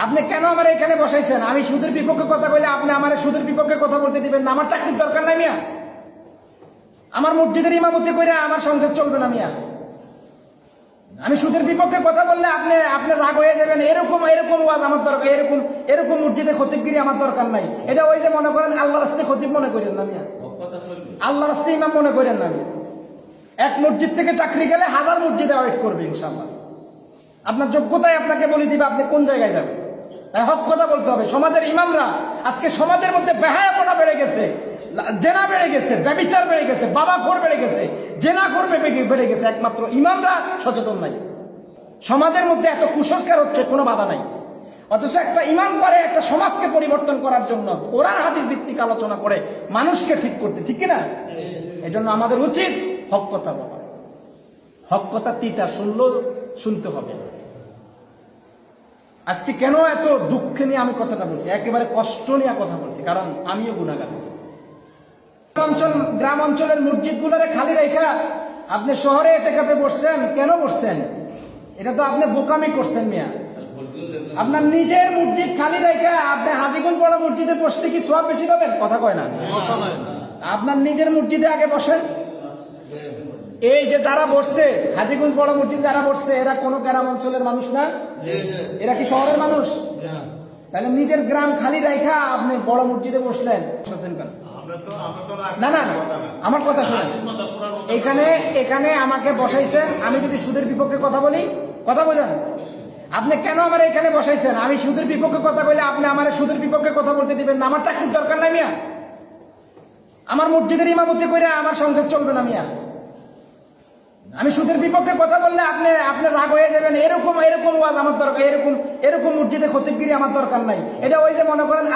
আপনি কেন আমার এখানে বসাইছেন? আমি সুদের বিপক্ষে কথা বলে আপনি আমার সুদের বিপক্ষে কথা বলতে দিবেন না? আমার চাকরির দরকার নাই মিয়া। আমার মসজিদের ইমামতি করে আমার সংসার চলবে না মিয়া। আমি সুদের বিপক্ষে কথা বললে আপনি আপনি রাগ হয়ে যাবেন। এরকম এরকম ওয়াজ আমার দরকার, এরকম এরকম মসজিদে খতিবগিরি আমার দরকার নাই। এটা ওই যে মনে করেন আল্লাহর রাস্তে খতিব মনে করেন না মিয়া, আল্লাহর রাস্তে ইমাম মনে করেন না মিয়া। এক মসজিদ থেকে চাকরি গেলে 1000 মসজিদে ওয়েট করবে ইনশাআল্লাহ। আপনার যোগ্যতায় আপনাকে বলে দিবে আপনি কোন জায়গায় যাবেন। হক কথা বলতে হবে। সমাজের ইমামরা আজকে সমাজের মধ্যে বেহায়াপনা বেড়ে গেছে, জেনা বেড়ে গেছে, ব্যভিচার বেড়ে গেছে, বাবাখোর বেড়ে গেছে, জেনা করবে বেড়ে গেছে। একমাত্র ইমামরা সচেতন নাই। সমাজের মধ্যে এত কুসংস্কার হচ্ছে, কোনো বাধা নাই। অথচ একটা ইমাম পারে একটা সমাজকে পরিবর্তন করার জন্য কোরআন হাদিস ভিত্তিক আলোচনা করে মানুষকে ঠিক করতে, ঠিক কিনা? এই জন্য আমাদের উচিত হক কথা বলা। হক কথা তিতা শুনলেও শুনতে হবে। আজকে কেন এত দুঃখ নিয়ে আমি কথাটা বলছি, একেবারে কষ্ট নিয়ে কথা বলছি, কারণ আমিও গুনাহগার হয়েছি। গ্রাম অঞ্চলের মসজিদ গুলারে খালি রেখা আপনি শহরে এতেকাফে বসছেন। কেন বসছেন? এটা তো আপনি বোকামি করছেন মিয়া। আপনার নিজের মসজিদ খালি রেখা আপনি হাজীগঞ্জ বড় মসজিদে বসলে কি সওয়াব বেশি পাবেন? কথা কয় না। আপনার নিজের মসজিদে আগে বসেন। এই যে যারা বসছে হাজীগঞ্জ বড় মসজিদ যারা বসছে, এরা কোন গ্রাম অঞ্চলের মানুষ না, এরা কি শহরের মানুষ? তাহলে নিজের গ্রাম খালি রাখা আপনি বড় মসজিদে বসলেন কেন? না না, আমার কথা শুনেন। এখানে আমাকে বসাইছেন, আমি যদি সুদের বিপক্ষে কথা বলি, কথা বলেন। আপনি কেন আমার এখানে বসাইছেন? আমি সুদের বিপক্ষে কথা বলে আপনি আমার সুদের বিপক্ষে কথা বলতে দিবেন না? আমার চাকরির দরকার নাই মিয়া। আমার মসজিদের ইমামতি করে আমার সংসার চলবে না মিয়া। আমি সুদের বিপক্ষে কথা বললে আপনি আপনি রাগ হয়ে যাবেন। এরকম এরকম ওয়াজ আমার দরকার, এরকম এরকম মসজিদে খতিবগিরি আমার দরকার নাই। এটা ওই যে মনে করেন